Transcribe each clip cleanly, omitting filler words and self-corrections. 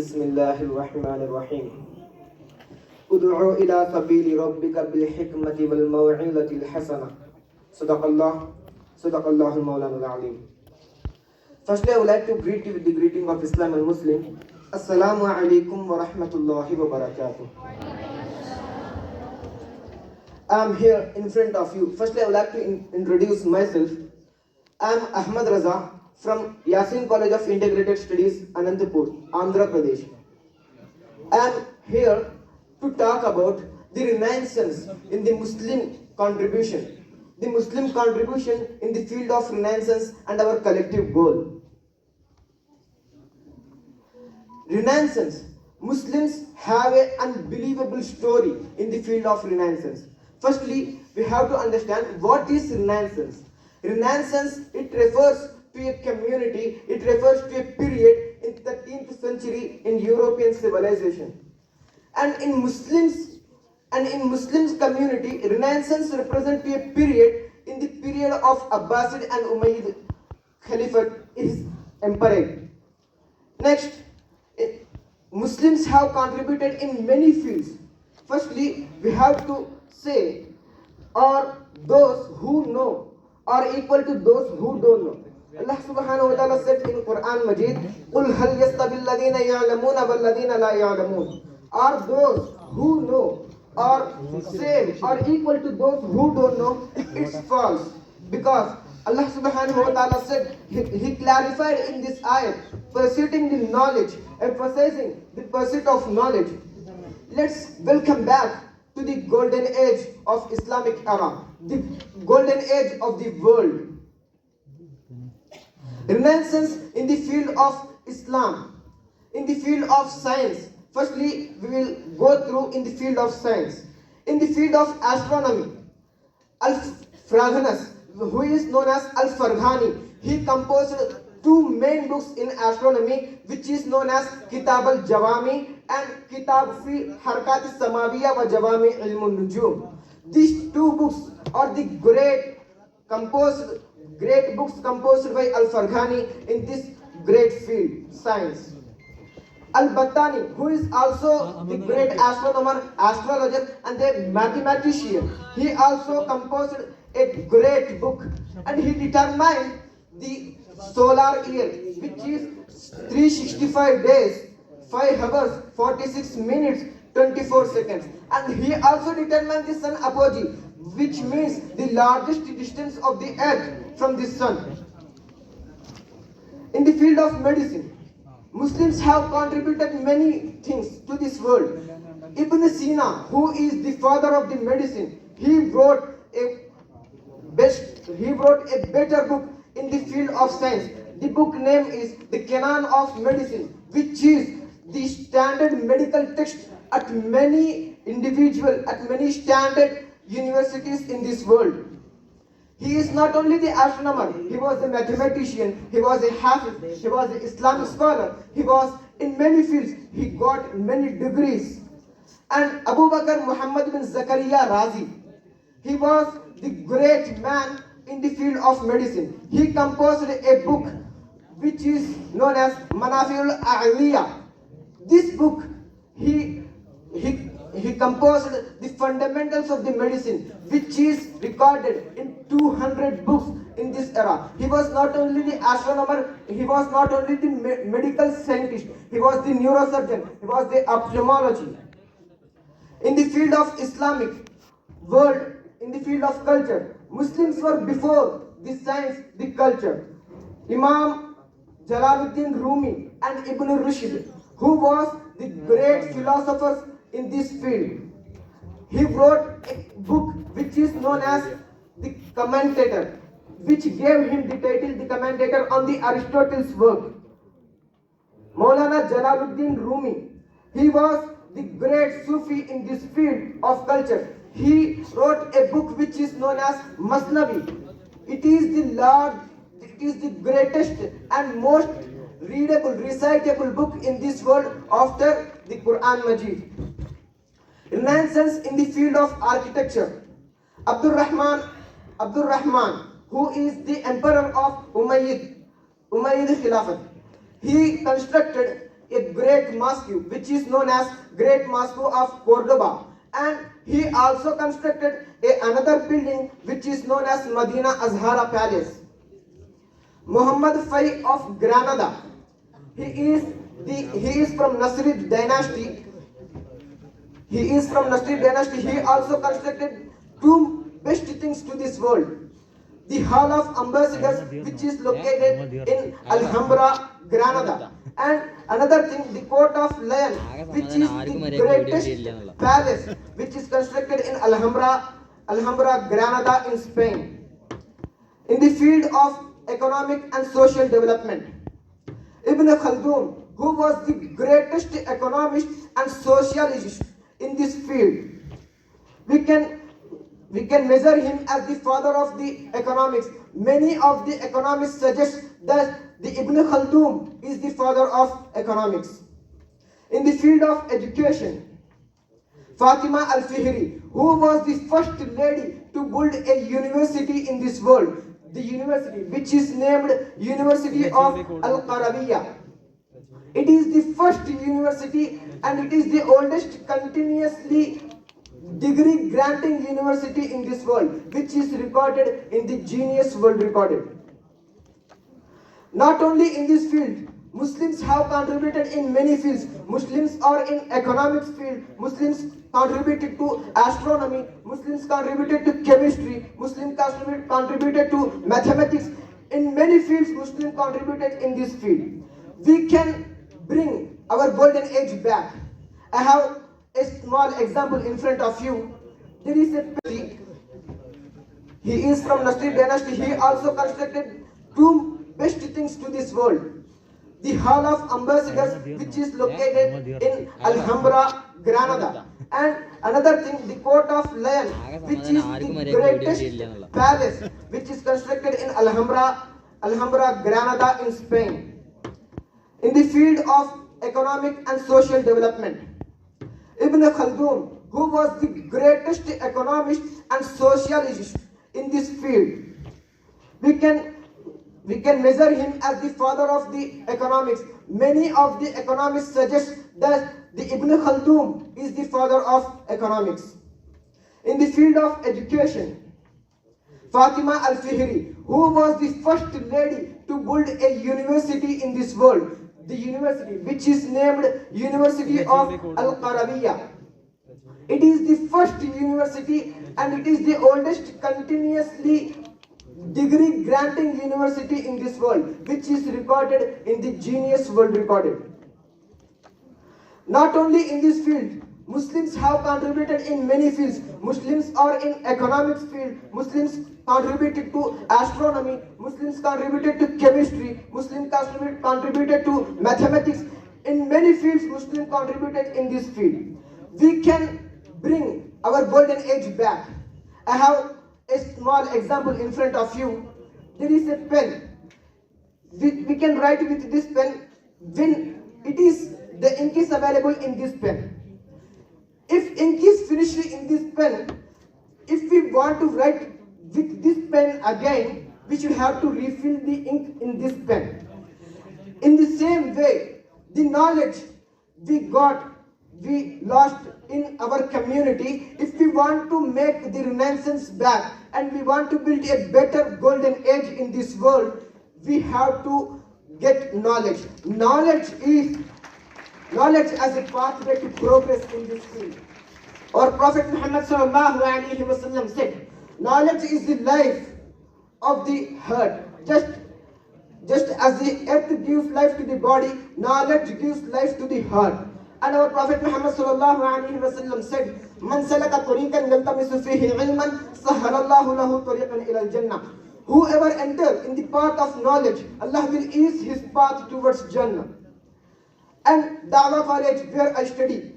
بسم الله الرحمن الرحيم ادعو إلى سبيل ربك بالحكمة والموعظة الحسنة صدق الله المولانا العظيم. Firstly, I would like to greet you with the greeting of Islam and Muslim. Assalamu alaikum wa rahmatullahi wa barakatuh. I am here in front of you. Firstly, I would like to introduce myself. I am Ahmed Raza from Yaseen College of Integrated Studies, Anantapur, Andhra Pradesh. I am here to talk about the Renaissance in the Muslim contribution. The Muslim contribution in the field of Renaissance and our collective goal. Renaissance. Muslims have an unbelievable story in the field of Renaissance. Firstly, we have to understand what is Renaissance. Renaissance, it refers to a community, it refers to a period in 13th century in European civilization. And in Muslims community, Renaissance represents a period in the period of Abbasid and Umayyad Caliphate is empire. Next, Muslims have contributed in many fields. Firstly, we have to say, or those who know are equal to those who don't know. Allah subhanahu wa ta'ala said in Quran Majid, قُلْ هَلْ يَسْتَوِي الَّذِينَ يَعْلَمُونَ وَالَّذِينَ لَا يَعْلَمُونَ. Are those who know are same or equal to those who don't know? It's false. Because Allah subhanahu wa ta'ala said, He clarified in this ayat, pursuing the knowledge, emphasizing the pursuit of knowledge. Let's welcome back to the golden age of Islamic era, the golden age of the world. Renaissance in the field of Islam, in the field of science. Firstly, we will go through in the field of science. In the field of astronomy, Al-Farghanas, who is known as Al-Farghani, he composed two main books in astronomy, which is known as Kitab al-Jawami and Kitab fi Harkat al-Samawiyya wa Jawami al-Nujum. These two books are the great books composed by Al-Farghani in this great field, science. Al-Battani, who is also the great astronomer, astrologer and a mathematician, he also composed a great book and he determined the solar year, which is 365 days, 5 hours, 46 minutes, 24 seconds. And he also determined the sun apogee, which means the largest distance of the earth from the sun. In the field of medicine, Muslims have contributed many things to this world. Ibn Sina, who is the father of the medicine, he wrote a better book in the field of science. The book name is The Canon of Medicine, which is the standard medical text at many standard universities in this world. He is not only the astronomer, he was a mathematician, he was a hafiz, he was an Islamic scholar, he was in many fields, he got many degrees. And Abu Bakr Muhammad bin Zakaria Razi, he was the great man in the field of medicine. He composed a book which is known as Manafi'ul A'liya. This book, he composed the fundamentals of the medicine, which is recorded in 200 books in this era. He was not only the astronomer, he was not only the medical scientist, he was the neurosurgeon, he was the ophthalmology. In the field of Islamic world, in the field of culture, Muslims were before the science, the culture. Imam Jalaluddin Rumi and Ibn Rushd, who was the great philosophers in this field. He wrote a book which is known as The Commentator, which gave him the title The Commentator on the Aristotle's work. Maulana Jalaluddin Rumi, he was the great Sufi in this field of culture. He wrote a book which is known as Masnavi. It is the greatest and most readable, recitable book in this world after the Quran Majid. Renaissance in the field of architecture. Abdul Rahman, who is the emperor of Umayyad Khilafat, he constructed a great mosque which is known as Great Mosque of Cordoba, and he also constructed another building which is known as Medina Azhara Palace. Muhammad Fai of Granada, he is from Nasrid dynasty. He also constructed two best things to this world: the Hall of Ambassadors, which is located in Alhambra, Granada, and another thing, the Court of Lion, which is the greatest palace, which is constructed in Alhambra, Granada in Spain. In the field of economic and social development, Ibn Khaldun, who was the greatest economist and sociologist in this field, we can measure him as the father of the economics. Many of the economists suggest that the Ibn Khaldun is the father of economics. In the field of education, Fatima Al-Fihri, who was the first lady to build a university in this world, the university which is named University of Al-Qarawiyya. It is the first university and it is the oldest continuously degree granting university in this world, which is recorded in the Guinness World Record. Not only in this field, Muslims have contributed in many fields. Muslims are in economics field, Muslims contributed to astronomy, Muslims contributed to chemistry, Muslims contributed to mathematics. In many fields, Muslims contributed in this field. We can bring our golden age back. I have a small example in front of you. There is a he is from Nasrid dynasty. He also constructed two best things to this world: the Hall of Ambassadors, which is located in Alhambra, Granada, and another thing, the Court of Lion, which is the greatest palace, which is constructed in Alhambra, Granada in Spain. In the field of economic and social development, Ibn Khaldun, who was the greatest economist and sociologist in this field, we can measure him as the father of the economics. Many of the economists suggest that the Ibn Khaldun is the father of economics. In the field of education, Fatima Al-Fihri, who was the first lady to build a university in this world, the university which is named University of Al-Qarawiyya. It is the first university and it is the oldest continuously degree granting university in this world, which is recorded in the Guinness World Record. Not only in this field, Muslims have contributed in many fields. Muslims are in economics field, Muslims contributed to astronomy, Muslims contributed to chemistry, Muslims contributed to mathematics. In many fields, Muslims contributed in this field. We can bring our golden age back. I have a small example in front of you. There is a pen. We can write with this pen when it is the ink is available in this pen. If ink is finished in this pen, if we want to write with this pen again, we should have to refill the ink in this pen. In the same way, the knowledge we lost in our community, if we want to make the renaissance back and we want to build a better golden age in this world, we have to get knowledge. Knowledge as a pathway to progress in this field. Our Prophet Muhammad sallallahu alaihi wasallam said, knowledge is the life of the heart. Just as the earth gives life to the body, knowledge gives life to the heart. And our Prophet Muhammad sallallahu alaihi wasallam said, "Man salaka tariqan yaltamisu fihi ilman, sahhalallahu lahu tariqan ila al-jannah." Whoever enters in the path of knowledge, Allah will ease his path towards Jannah. And Dawah College, where I study,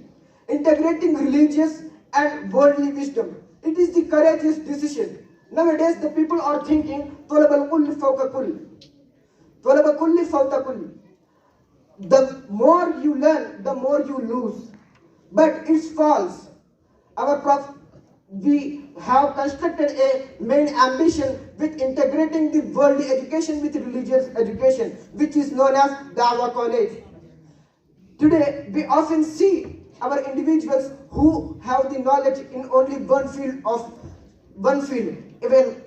integrating religious and worldly wisdom, it is the courageous decision. Nowadays, the people are thinking, "Talab al-kulli fawqa kulli, talab al-kulli fawqa kulli." The more you learn, the more you lose. But it's false. We have constructed a main ambition with integrating the worldly education with religious education, which is known as Dawah College. Today, we often see our individuals who have the knowledge in only one field, even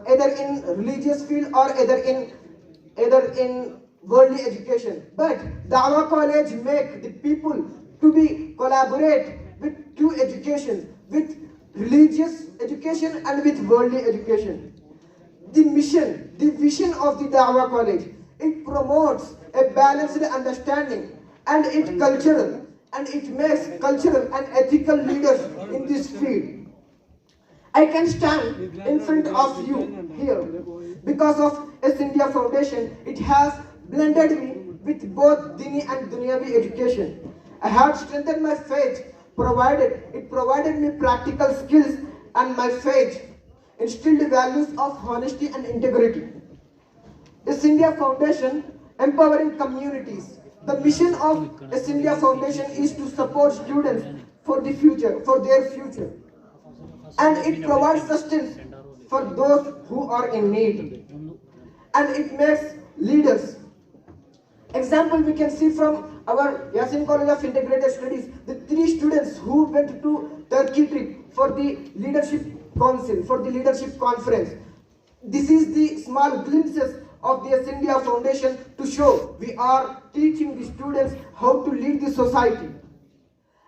either in religious field or either in worldly education. But Dawah College make the people to be collaborate with two educations, with religious education and with worldly education. The mission, the vision of the Dawah College, it promotes a balanced understanding and it makes cultural and ethical leaders in this field. I can stand in front of you here because of S India Foundation. It has blended me with both deeni and dunyavi education. I have strengthened my faith, provided me practical skills, and my faith instilled values of honesty and integrity. S India Foundation empowering communities. The mission of S India Foundation is to support students for their future, and it provides sustenance for those who are in need, and it makes leaders. Example we can see from our Yaseen College of Integrated Studies, the 3 students who went to Turkey trip for the leadership council, for the leadership conference. This is the small glimpses of the S India Foundation to show we are teaching the students how to lead the society.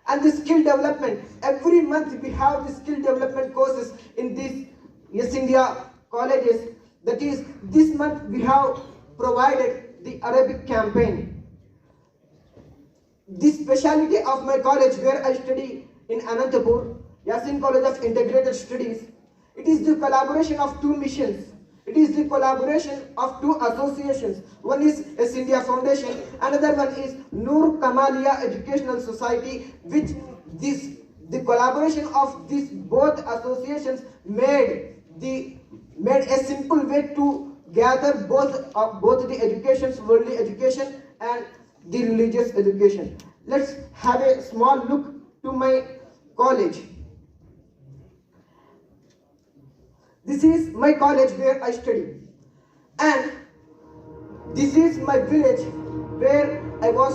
And the skill development, every month we have the skill development courses in these S India colleges. That is, this month we have provided the Arabic campaign. The speciality of my college where I study in Anantapur, Yaseen College of Integrated Studies, it is the collaboration of 2 missions. It is the collaboration of 2 associations. One is S India Foundation, another one is Noor Kamalia Educational Society, which the collaboration of these both associations made a simple way to gather both the educations, worldly education and the religious education. Let's have a small look to my college. This is my college where I study, and this is my village where I am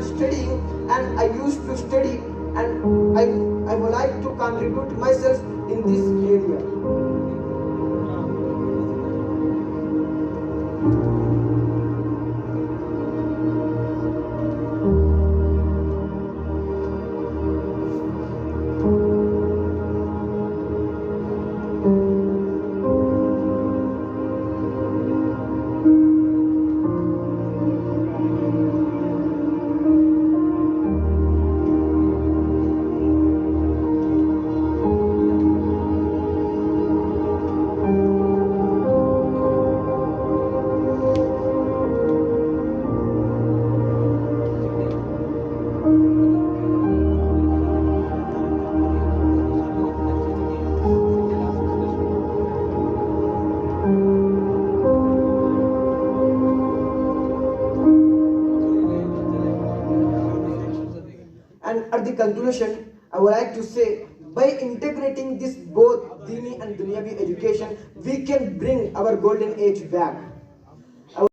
studying, and I used to study, and I would like to contribute myself in this area. And at the conclusion, I would like to say, by integrating this both deeni and dunyavi education, we can bring our golden age back. Halo,